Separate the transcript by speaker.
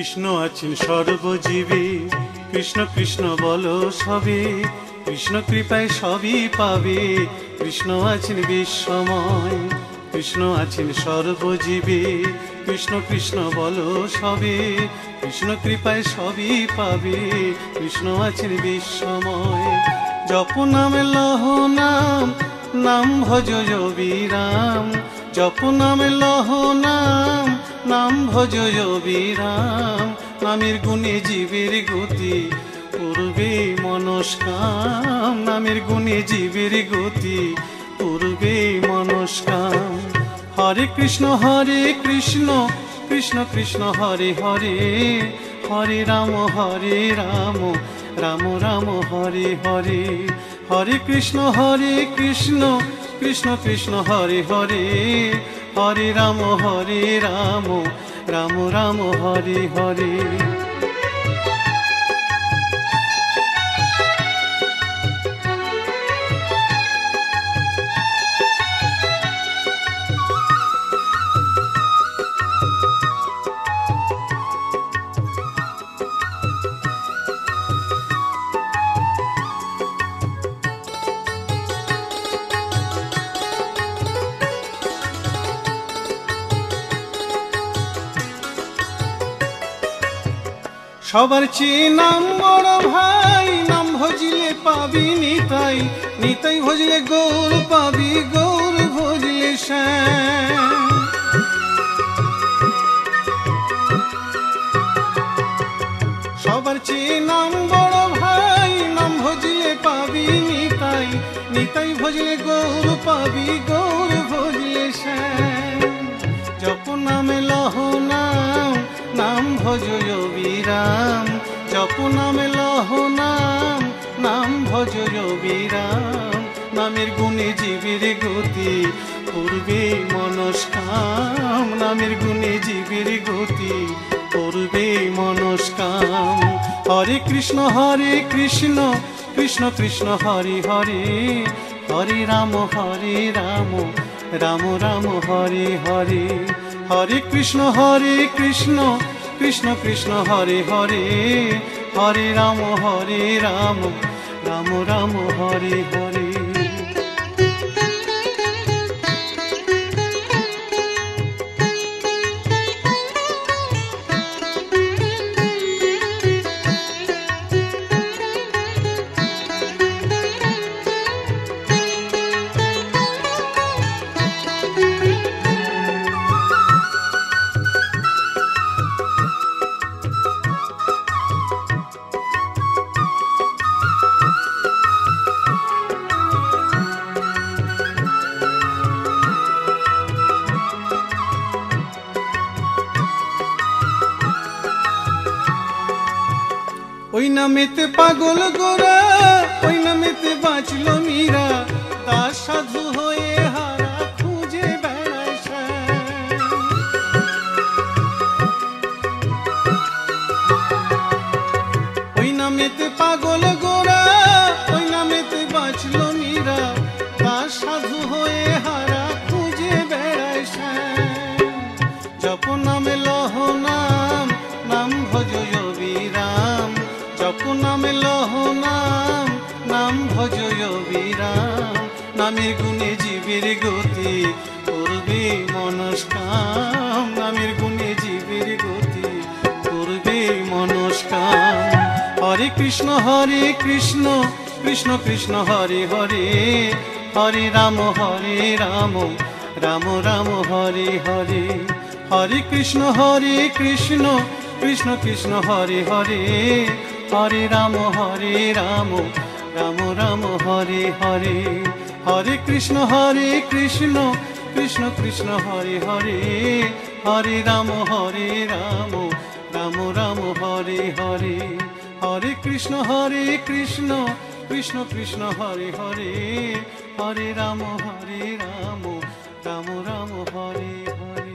Speaker 1: কৃষ্ণ আছেন সর্বজীবে, কৃষ্ণ কৃষ্ণ বলো সবে, কৃষ্ণ কৃপায় সবই পাবে। কৃষ্ণ আছেন বিশ্বময়, কৃষ্ণ আছেন সর্বজীবে, কৃষ্ণ কৃষ্ণ বলো সবে, কৃষ্ণ কৃপায় সবই পাবে। কৃষ্ণ আছেন বিশ্বময়। জপ নাম লহ নাম, নাম ভজ বিরাম। জপ নাম লহ নাম, নাম ভজ বিরাম। নামের গুণে জীবের গতি পূর্বে মনস্কাম। নামের গুণে জীবের গতি পূর্বে মনস্কাম। হরে কৃষ্ণ কৃষ্ণ কৃষ্ণ হরে হরে, হরে রাম রাম রাম হরে হরে। হরে কৃষ্ণ কৃষ্ণ কৃষ্ণ হরে হরে, হরে রাম রাম রাম হরে হরে। সবার চেয়ে নাম বড় ভাই, নাম ভজিলে পাবি নিতাই, নিতাই ভজলে গৌর পাবি, গৌর ভজলে শ্যাম। সবার চেয়ে নাম বড় ভাই, নাম ভজিলে পাবি নিতাই, নিতাই ভজলে গৌর পাবি, গৌর ভজলে শ্যাম। জপ নামে লহ নাম, নাম ভজ বিরাম। জপ নামে লহ নাম, নাম ভজ বিরাম। নামের গুণে জীবের গতি পূর্বে মনস্কাম। নামের গুণে জীবের গতি পূর্বে মনস্কাম। হরে কৃষ্ণ কৃষ্ণ কৃষ্ণ হরে হরে, হরে রাম রাম রাম হরে হরে। হরে কৃষ্ণ কৃষ্ণ কৃষ্ণ হরে হরে, হরে রাম রাম রাম হরে হরে। ওই নামেতে পাগল গোরা, ওই নামেতে বাঁচল মীরা, দাস সাধু হয়ে হারা খুঁজে বেড়ায় শ্যাম। ওই নামেতে পাগল গোরা, ওই নামেতে বাঁচল মীরা, দাস সাধু হয়ে হারা খুঁজে বেড়ায় শ্যাম। জপ নামে লহ নাম, নাম ভজ বিরাম। জপ নামে লহ নাম, নাম ভজ বিরাম। নামের গুণে জীবের গতি পূর্বে মনস্কাম। নামের গুণে জীবের গতি পূর্বে মনস্কাম। হরে কৃষ্ণ কৃষ্ণ কৃষ্ণ হরে হরে, হরে রাম রাম রাম হরে হরে। হরে কৃষ্ণ কৃষ্ণ কৃষ্ণ হরে হরে, হরে রাম রাম রাম হরে হরে। হরে কৃষ্ণ কৃষ্ণ কৃষ্ণ হরে হরে, হরে রাম রাম রাম হরে হরে। হরে কৃষ্ণ কৃষ্ণ কৃষ্ণ হরে হরে, হরে রাম রাম রাম হরে হরে।